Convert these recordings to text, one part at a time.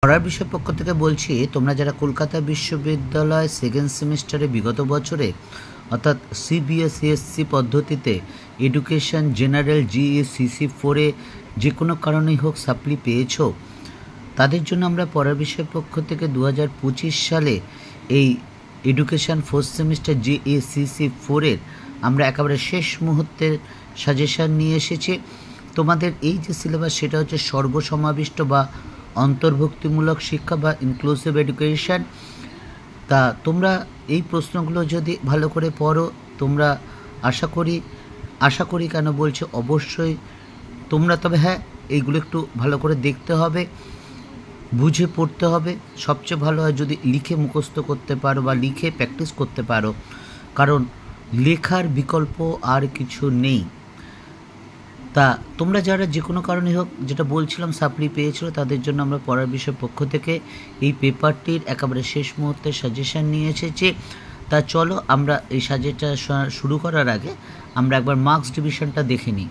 পড়ার বিষয় পক্ষ থেকে বলছি, তোমরা যারা কলকাতা বিশ্ববিদ্যালয় সেকেন্ড সেমিস্টারে বিগত বছরে অর্থাৎ সিবিএসইএসসি পদ্ধতিতে এডুকেশন জেনারেল জিইসিসি 4-এ যে কোনো কারণেই হোক সাপ্লি পেয়েছো, তাদের জন্য আমরা পড়ার বিষয় পক্ষ থেকে 2025 সালে এই এডুকেশন ফোর্থ সেমিস্টার জিইসিসি 4-এর আমরা একেবারে শেষ মুহূর্তের সাজেশান নিয়ে এসেছি। তোমাদের এই যে সিলেবাস সেটা হচ্ছে সর্বসমাবিষ্ট বা অন্তর্ভুক্তিমূলক শিক্ষা বা ইনক্লুসিভ এডুকেশন। তা তোমরা এই প্রশ্নগুলো যদি ভালো করে পড়ো, তোমরা আশা করি কেন বলছি, অবশ্যই তোমরা, তবে হ্যাঁ এইগুলো একটু ভালো করে দেখতে হবে, বুঝে পড়তে হবে। সবচেয়ে ভালো হয় যদি লিখে মুখস্থ করতে পারো বা লিখে প্র্যাকটিস করতে পারো, কারণ লেখার বিকল্প আর কিছু নেই। তা তোমরা যারা যে কোনো কারণে হোক, যেটা বলছিলাম, সাপ্লি পেয়েছিল, তাদের জন্য আমরা পড়ার বিষয় পক্ষ থেকে এই পেপারটির একেবারে শেষ মুহূর্তে সাজেশান নিয়ে এসেছি। তা চলো আমরা এই সাজেশন শুরু করার আগে আমরা একবার মার্কস ডিভিশনটা দেখে নিই।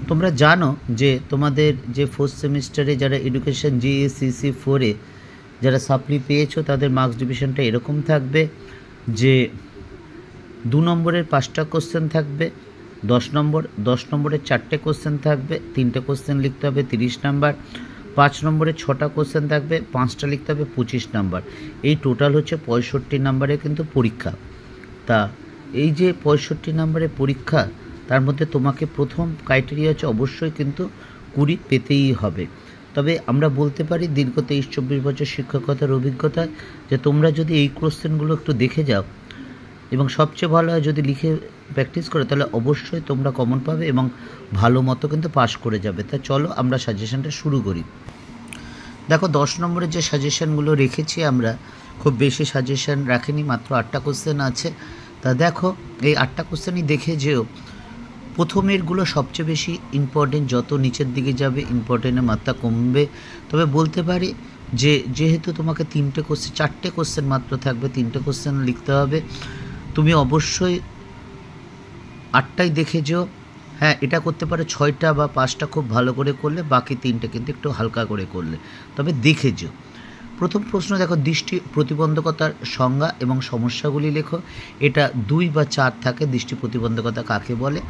তোমরা জানো যে তোমাদের যে ফোর্থ সেমিস্টারে যারা এডুকেশন জিইসিসি 4-এ যারা সাপ্লি পেয়েছো, তাদের মার্কস ডিভিশনটা এরকম থাকবে যে 2 নম্বরের 5টা কোশ্চেন থাকবে, 10 নম্বরের 4টে কোশ্চেন থাকবে, 3টে কোশ্চেন লিখতে হবে 30 নাম্বার, 5 নম্বরে 6টা কোশ্চেন থাকবে, 5টা লিখতে হবে 25 নাম্বার। এই টোটাল হচ্ছে 65 নাম্বারের কিন্তু পরীক্ষা। তা এই যে 65 নাম্বারের পরীক্ষা, তার মধ্যে তোমাকে প্রথম ক্রাইটেরিয়া হচ্ছে অবশ্যই কিন্তু 20 পেতেই হবে। তবে আমরা বলতে পারি দীর্ঘ 23-24 বছর শিক্ষকতার অভিজ্ঞতায় যে তোমরা যদি এই কোশ্চেনগুলো একটু দেখে যাও এবং সবচেয়ে ভালো হয় যদি লিখে প্র্যাকটিস করে, তাহলে অবশ্যই তোমরা কমন পাবে এবং ভালো মতো কিন্তু পাস করে যাবে। তা চলো আমরা সাজেশনটা শুরু করি। দেখো 10 নম্বরের যে সাজেশনগুলো রেখেছি আমরা, খুব বেশি সাজেশন রাখিনি, মাত্র 8টা কোশ্চেন আছে। তা দেখো এই 8টা কোশ্চেনই দেখে যেও, প্রথমেরগুলো সবচেয়ে বেশি ইম্পর্টেন্ট, যত নিচের দিকে যাবে ইম্পর্টেন্টের মাত্রা কমবে। তবে বলতে পারি যে যেহেতু তোমাকে 4টে কোশ্চেন মাত্র থাকবে, 3টে কোশ্চেন লিখতে হবে, তুমি অবশ্যই 8টাই দেখে যেও। হ্যাঁ, এটা করতে পারো 6টা বা 5টা খুব ভালো করে করলে, বাকি 3টে কিন্তু একটু হালকা করে করলে, তবে দেখে যেও। প্রথম প্রশ্ন দেখো, দৃষ্টি প্রতিবন্ধকতার সংজ্ঞা এবং সমস্যাগুলি লেখো। এটা 2 বা 4 থাকে, দৃষ্টি প্রতিবন্ধকতা কাকে বলে।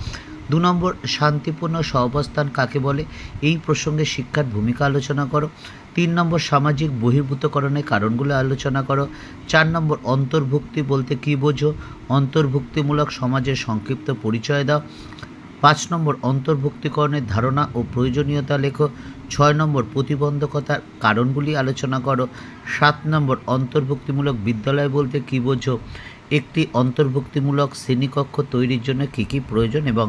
2 নম্বর, শান্তিপূর্ণ সহাবস্থান কাকে বলে, এই প্রসঙ্গে শিক্ষার ভূমিকা আলোচনা করো। 3 নম্বর, সামাজিক বহির্ভূতকরণের কারণগুলো আলোচনা করো। 4 নম্বর, অন্তর্ভুক্তি বলতে কী বোঝো, অন্তর্ভুক্তিমূলক সমাজের সংক্ষিপ্ত পরিচয় দাও। 5 নম্বর, অন্তর্ভুক্তিকরণের ধারণা ও প্রয়োজনীয়তা লেখো। 6 নম্বর, প্রতিবন্ধকতার কারণগুলি আলোচনা করো। 7 নম্বর, অন্তর্ভুক্তিমূলক বিদ্যালয় বলতে কী বোঝো, একটি অন্তর্ভুক্তিমূলক শ্রেণীকক্ষ তৈরির জন্য কী কী প্রয়োজন, এবং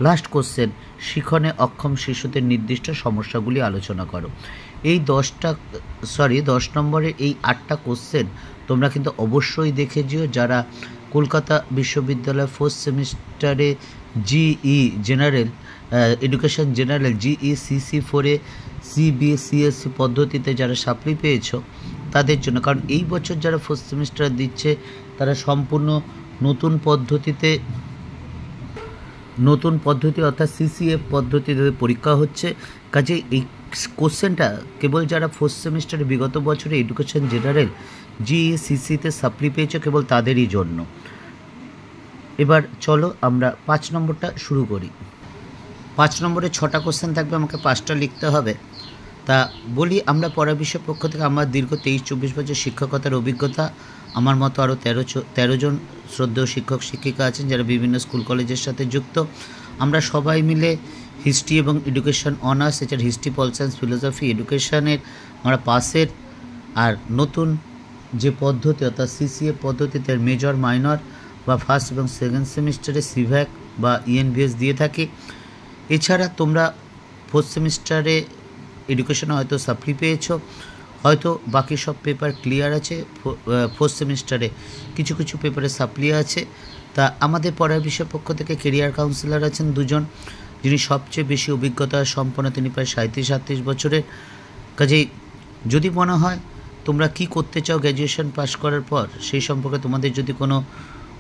লাস্ট কোশ্চেন, শিখনে অক্ষম শিশুদের নির্দিষ্ট সমস্যাগুলি আলোচনা করো। এই 10 নম্বরের এই 8টা কোশ্চেন তোমরা কিন্তু অবশ্যই দেখে যেও যারা কলকাতা বিশ্ববিদ্যালয় ফোর্থ সেমিস্টারে জেনারেল এডুকেশন জেনারেল জিইসিসি 4-এ সিবিএসইএসসি পদ্ধতিতে যারা সাপ্লি পেয়েছো তাদের জন্য। কারণ এই বছর যারা ফোর্থ সেমিস্টার দিচ্ছে তারা সম্পূর্ণ নতুন পদ্ধতি অর্থাৎ সিসিএফ পদ্ধতিতে পরীক্ষা হচ্ছে। কাজে এই কোশ্চেনটা কেবল যারা ফোর্থ সেমিস্টারে বিগত বছরে এডুকেশন জেনারেল জিইসিসিতে সাপ্লি পেয়েছে কেবল তাদেরই জন্য। এবার চলো আমরা 5 নম্বরটা শুরু করি। 5 নম্বরে 6টা কোশ্চেন থাকবে, আমাকে 5টা লিখতে হবে। তা বলি, আমরা পড়ার বিষয় পক্ষ থেকে আমার দীর্ঘ 23-24 বছর শিক্ষকতার অভিজ্ঞতা, আমার মতো আরও 13 জন শ্রদ্ধেয় শিক্ষক শিক্ষিকা আছেন যারা বিভিন্ন স্কুল কলেজের সাথে যুক্ত। আমরা সবাই মিলে হিস্ট্রি এবং এডুকেশন অনার্স, এছাড়া হিস্ট্রি, পল সায়েন্স, ফিলোসফি, এডুকেশনের আমরা পাসের। আর নতুন যে পদ্ধতি অর্থাৎ সিসিএফ পদ্ধতিতে মেজর, মাইনর বা ফার্স্ট এবং সেকেন্ড সেমিস্টারে সিভ্যাক বা ইএনভিএস দিয়ে থাকি। এছাড়া তোমরা ফোর্থ সেমিস্টারে এডুকেশনে হয়তো সাপ্লি পেয়েছো, হয়তো বাকি সব পেপার ক্লিয়ার আছে। ফোর্থ সেমিস্টারে কিছু কিছু পেপারে সাপ্লি আছে। তা আমাদের পড়ার বিষয় পক্ষ থেকে কেরিয়ার কাউন্সিলর আছেন 2 জন, যিনি সবচেয়ে বেশি অভিজ্ঞতা সম্পন্ন, তিনি প্রায় 37-38 বছরের। কাজেই যদি মনে হয় তোমরা কি করতে চাও গ্র্যাজুয়েশন পাস করার পর, সেই সম্পর্কে তোমাদের যদি কোনো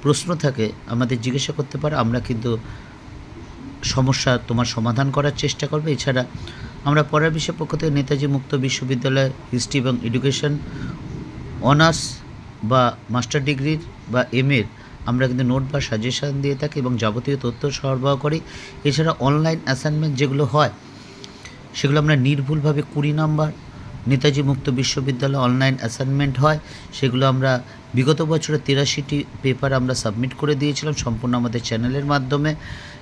প্রশ্ন থাকে আমাদের জিজ্ঞাসা করতে পারো, আমরা কিন্তু সমস্যা তোমার সমাধান করার চেষ্টা করবে। এছাড়া আমরা পড়ার বিষয় পক্ষ থেকে নেতাজি মুক্ত বিশ্ববিদ্যালয় হিস্ট্রি এবং এডুকেশন অনার্স বা মাস্টার ডিগ্রির বা এমএর আমরা কিন্তু নোট বা সাজেশান দিয়ে থাকি এবং যাবতীয় তথ্য সরবরাহ করি। এছাড়া অনলাইন অ্যাসাইনমেন্ট যেগুলো হয় সেগুলো আমরা নির্ভুলভাবে 20 নম্বর নেতাজি মুক্ত বিশ্ববিদ্যালয় অনলাইন অ্যাসাইনমেন্ট হয়, সেগুলো আমরা বিগত বছরে 83টি পেপার আমরা সাবমিট করে দিয়েছিলাম সম্পূর্ণ আমাদের চ্যানেলের মাধ্যমে।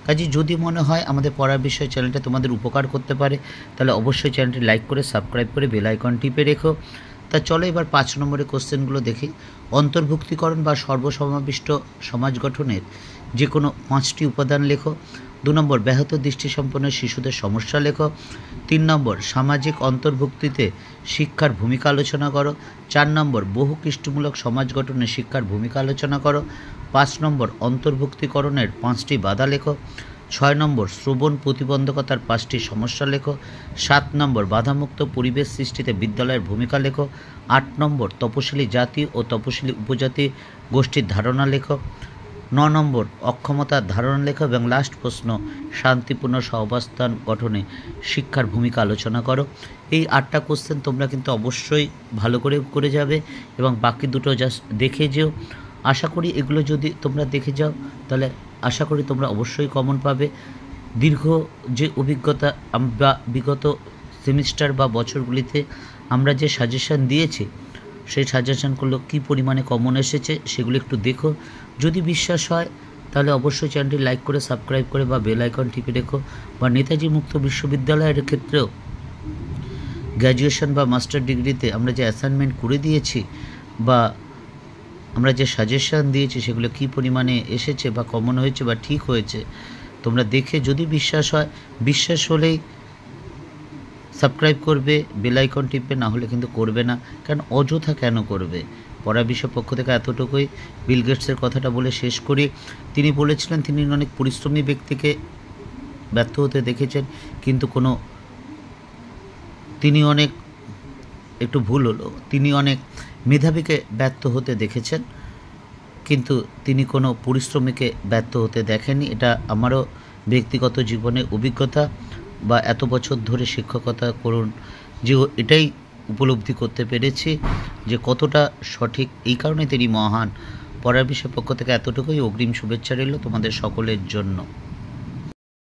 কাজে যদি মনে হয় আমাদের পড়ার বিষয় চ্যানেলটা তোমাদের উপকার করতে পারে, তাহলে অবশ্যই চ্যানেলটি লাইক করে সাবস্ক্রাইব করে বেল আইকন টিপে রেখো। তা চলো এবার 5 নম্বরের কোশ্চেনগুলো দেখি। অন্তর্ভুক্তিকরণ বা সর্বসমাবিষ্ট সমাজ গঠনের যে কোনো 5টি উপাদান লেখো। 2 নম্বর ব্যাহত দৃষ্টিসম্পন্ন শিশুদের সমস্যা লেখো। 3 নম্বর সামাজিক অন্তর্ভুক্তিতে শিক্ষার ভূমিকা আলোচনা করো। 4 নম্বর বহু কৃষ্টিমূলক সমাজ গঠনে শিক্ষার ভূমিকা আলোচনা করো। 5 নম্বর অন্তর্ভুক্তিকরণের 5টি বাধা লেখো। 6 নম্বর শ্রবণ প্রতিবন্ধকতার 5টি সমস্যা লেখো। 7 নম্বর বাধামুক্ত পরিবেশ সৃষ্টিতে বিদ্যালয়ের ভূমিকা লেখো। 8 নম্বর তপশিলি জাতি ও তপশিলি উপজাতি গোষ্ঠীর ধারণা লেখো। 9 নম্বর অক্ষমতার ধারণা লেখো এবং লাস্ট প্রশ্ন শান্তিপূর্ণ সহাবস্থান গঠনে শিক্ষার ভূমিকা আলোচনা করো। এই 8টা কোশ্চেন তোমরা কিন্তু অবশ্যই ভালো করে যাবে এবং বাকি দুটো জাস্ট দেখে যেও। আশা করি এগুলো যদি তোমরা দেখে যাও তাহলে আশা করি তোমরা অবশ্যই কমন পাবে। দীর্ঘ যে অভিজ্ঞতা আমরা বিগত সেমিস্টার বা বছরগুলিতে আমরা যে সাজেশান দিয়েছি সেই সাজেশানগুলো কী পরিমাণে কমন এসেছে সেগুলো একটু দেখো। যদি বিশ্বাস হয় তাহলে অবশ্যই চ্যানেলটি লাইক করে সাবস্ক্রাইব করে বা বেল আইকন টিপে রেখো। বা নেতাজি মুক্ত বিশ্ববিদ্যালয়ের ক্ষেত্রেও গ্র্যাজুয়েশন বা মাস্টার ডিগ্রিতে আমরা যে অ্যাসাইনমেন্ট করে দিয়েছি বা আমরা যে সাজেশান দিয়েছি সেগুলো কী পরিমাণে এসেছে বা কমন হয়েছে বা ঠিক হয়েছে তোমরা দেখে যদি বিশ্বাস হয়, বিশ্বাস হলেই সাবস্ক্রাইব করবে, বেল আইকন টিপবে, না হলে কিন্তু করবে না। কারণ অযথা কেন করবে? পড়া বিষয় পক্ষ থেকে এতটুকুই। বিল গেটসের কথাটা বলে শেষ করি। তিনি বলেছিলেন তিনি অনেক পরিশ্রমী ব্যক্তিকে ব্যর্থ হতে দেখেছেন, কিন্তু তিনি অনেক একটু ভুল হলো, তিনি অনেক মেধাবীকে ব্যর্থ হতে দেখেছেন, কিন্তু তিনি কোনো পরিশ্রমীকে ব্যর্থ হতে দেখেননি। এটা আমারও ব্যক্তিগত জীবনে অভিজ্ঞতা বা এত বছর ধরে শিক্ষকতা করুন যে এটাই উপলব্ধি করতে পেরেছি যে কতটা সঠিক। এই কারণে তিনি মহান। পড়ার বিষয় পক্ষ থেকে এতটুকুই। অগ্রিম শুভেচ্ছা রইল তোমাদের সকলের জন্য।